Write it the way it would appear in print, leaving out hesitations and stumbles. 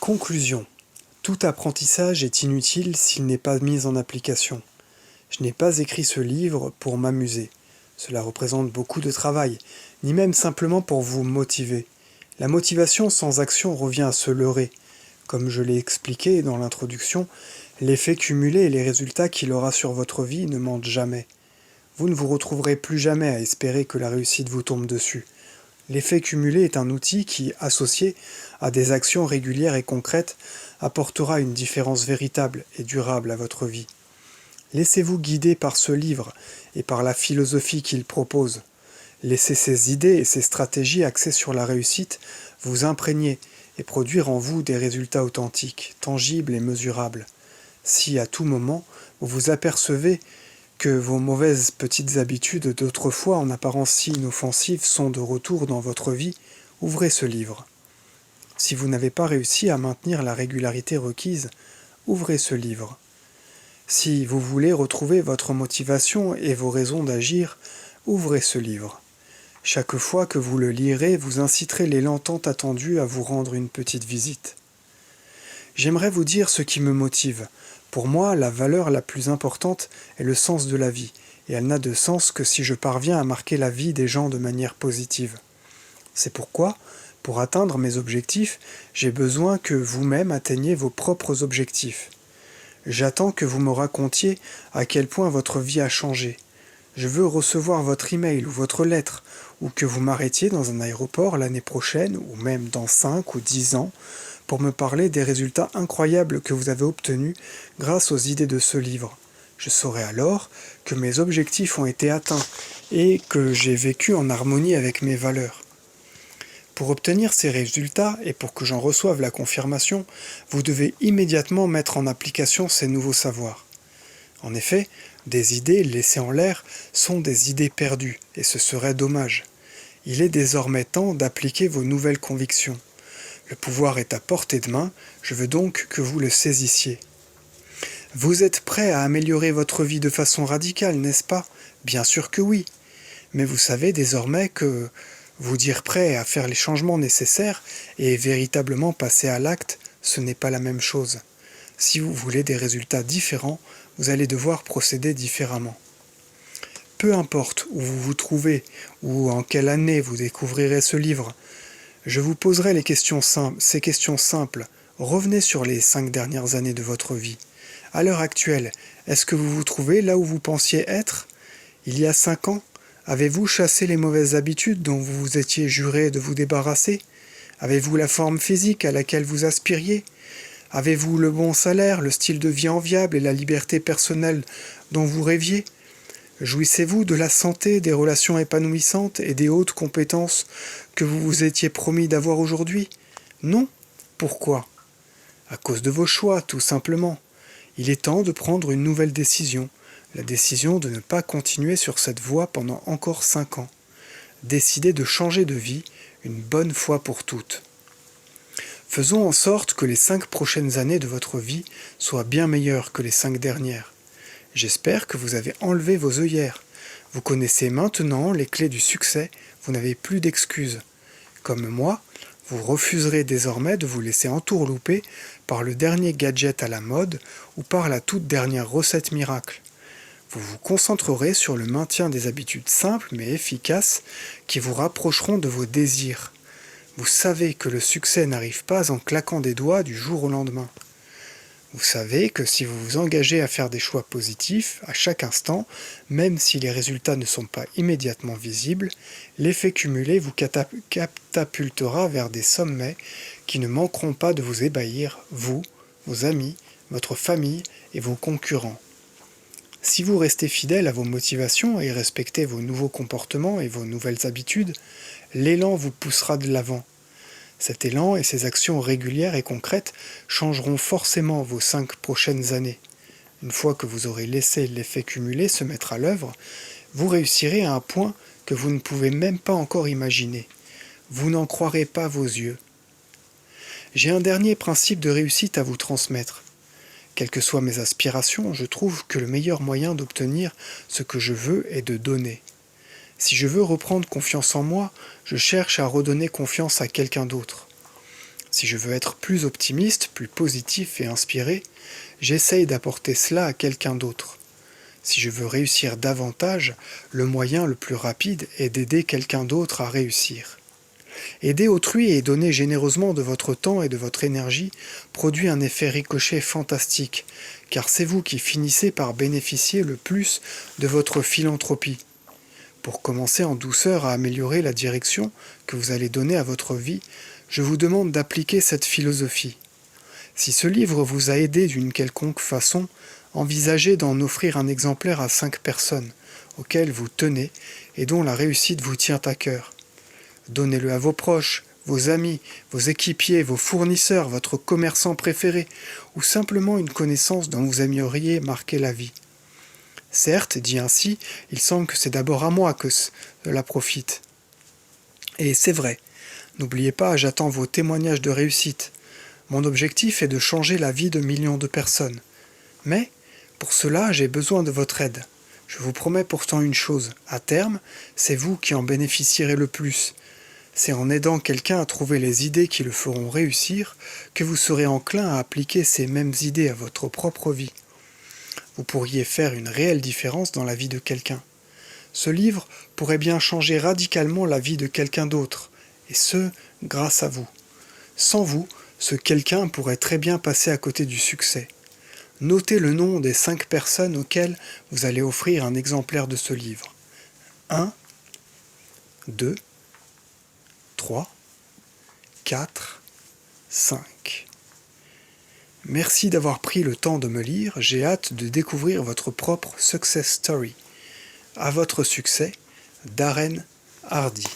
Conclusion. Tout apprentissage est inutile s'il n'est pas mis en application. Je n'ai pas écrit ce livre pour m'amuser. Cela représente beaucoup de travail, ni même simplement pour vous motiver. La motivation sans action revient à se leurrer. Comme je l'ai expliqué dans l'introduction, l'effet cumulé et les résultats qu'il aura sur votre vie ne mentent jamais. Vous ne vous retrouverez plus jamais à espérer que la réussite vous tombe dessus. L'effet cumulé est un outil qui, associé à des actions régulières et concrètes, apportera une différence véritable et durable à votre vie. Laissez-vous guider par ce livre et par la philosophie qu'il propose. Laissez ces idées et ces stratégies axées sur la réussite vous imprégner et produire en vous des résultats authentiques, tangibles et mesurables. Si à tout moment vous vous apercevez que vos mauvaises petites habitudes d'autrefois en apparence si inoffensives sont de retour dans votre vie, ouvrez ce livre. Si vous n'avez pas réussi à maintenir la régularité requise, ouvrez ce livre. Si vous voulez retrouver votre motivation et vos raisons d'agir, ouvrez ce livre. Chaque fois que vous le lirez, vous inciterez l'élan tant attendu à vous rendre une petite visite. J'aimerais vous dire ce qui me motive. Pour moi, la valeur la plus importante est le sens de la vie, et elle n'a de sens que si je parviens à marquer la vie des gens de manière positive. C'est pourquoi, pour atteindre mes objectifs, j'ai besoin que vous-même atteigniez vos propres objectifs. J'attends que vous me racontiez à quel point votre vie a changé. Je veux recevoir votre email ou votre lettre, ou que vous m'arrêtiez dans un aéroport l'année prochaine, ou même dans 5 ou 10 ans, pour me parler des résultats incroyables que vous avez obtenus grâce aux idées de ce livre. Je saurai alors que mes objectifs ont été atteints et que j'ai vécu en harmonie avec mes valeurs. Pour obtenir ces résultats et pour que j'en reçoive la confirmation, vous devez immédiatement mettre en application ces nouveaux savoirs. En effet, des idées laissées en l'air sont des idées perdues, et ce serait dommage. Il est désormais temps d'appliquer vos nouvelles convictions. Le pouvoir est à portée de main, je veux donc que vous le saisissiez. Vous êtes prêt à améliorer votre vie de façon radicale, n'est-ce pas? Bien sûr que oui. Mais vous savez désormais que vous dire prêt à faire les changements nécessaires et véritablement passer à l'acte, ce n'est pas la même chose. Si vous voulez des résultats différents, vous allez devoir procéder différemment. Peu importe où vous vous trouvez ou en quelle année vous découvrirez ce livre, je vous poserai ces questions simples. Revenez sur les 5 dernières années de votre vie. À l'heure actuelle, est-ce que vous vous trouvez là où vous pensiez être? Il y a 5 ans, avez-vous chassé les mauvaises habitudes dont vous vous étiez juré de vous débarrasser? Avez-vous la forme physique à laquelle vous aspiriez? Avez-vous le bon salaire, le style de vie enviable et la liberté personnelle dont vous rêviez? Jouissez-vous de la santé, des relations épanouissantes et des hautes compétences que vous vous étiez promis d'avoir aujourd'hui? Non? Pourquoi? À cause de vos choix, tout simplement. Il est temps de prendre une nouvelle décision, la décision de ne pas continuer sur cette voie pendant encore 5 ans. Décidez de changer de vie une bonne fois pour toutes. Faisons en sorte que les 5 prochaines années de votre vie soient bien meilleures que les 5 dernières. J'espère que vous avez enlevé vos œillères. Vous connaissez maintenant les clés du succès, vous n'avez plus d'excuses. Comme moi, vous refuserez désormais de vous laisser entourlouper par le dernier gadget à la mode ou par la toute dernière recette miracle. Vous vous concentrerez sur le maintien des habitudes simples mais efficaces qui vous rapprocheront de vos désirs. Vous savez que le succès n'arrive pas en claquant des doigts du jour au lendemain. Vous savez que si vous vous engagez à faire des choix positifs à chaque instant, même si les résultats ne sont pas immédiatement visibles, l'effet cumulé vous catapultera vers des sommets qui ne manqueront pas de vous ébahir, vous, vos amis, votre famille et vos concurrents. Si vous restez fidèle à vos motivations et respectez vos nouveaux comportements et vos nouvelles habitudes, l'élan vous poussera de l'avant. Cet élan et ces actions régulières et concrètes changeront forcément vos 5 prochaines années. Une fois que vous aurez laissé l'effet cumulé se mettre à l'œuvre, vous réussirez à un point que vous ne pouvez même pas encore imaginer. Vous n'en croirez pas vos yeux. J'ai un dernier principe de réussite à vous transmettre. Quelles que soient mes aspirations, je trouve que le meilleur moyen d'obtenir ce que je veux est de donner. Si je veux reprendre confiance en moi, je cherche à redonner confiance à quelqu'un d'autre. Si je veux être plus optimiste, plus positif et inspiré, j'essaye d'apporter cela à quelqu'un d'autre. Si je veux réussir davantage, le moyen le plus rapide est d'aider quelqu'un d'autre à réussir. Aider autrui et donner généreusement de votre temps et de votre énergie produit un effet ricochet fantastique, car c'est vous qui finissez par bénéficier le plus de votre philanthropie. Pour commencer en douceur à améliorer la direction que vous allez donner à votre vie, je vous demande d'appliquer cette philosophie. Si ce livre vous a aidé d'une quelconque façon, envisagez d'en offrir un exemplaire à 5 personnes, auxquelles vous tenez et dont la réussite vous tient à cœur. Donnez-le à vos proches, vos amis, vos équipiers, vos fournisseurs, votre commerçant préféré, ou simplement une connaissance dont vous aimeriez marquer la vie. Certes, dit ainsi, il semble que c'est d'abord à moi que cela profite. Et c'est vrai. N'oubliez pas, j'attends vos témoignages de réussite. Mon objectif est de changer la vie de millions de personnes. Mais, pour cela, j'ai besoin de votre aide. Je vous promets pourtant une chose, à terme, c'est vous qui en bénéficierez le plus. C'est en aidant quelqu'un à trouver les idées qui le feront réussir que vous serez enclin à appliquer ces mêmes idées à votre propre vie. Vous pourriez faire une réelle différence dans la vie de quelqu'un. Ce livre pourrait bien changer radicalement la vie de quelqu'un d'autre, et ce, grâce à vous. Sans vous, ce quelqu'un pourrait très bien passer à côté du succès. Notez le nom des 5 personnes auxquelles vous allez offrir un exemplaire de ce livre. 1, 2, 3, 4, 5. Merci d'avoir pris le temps de me lire, j'ai hâte de découvrir votre propre success story. À votre succès, Darren Hardy.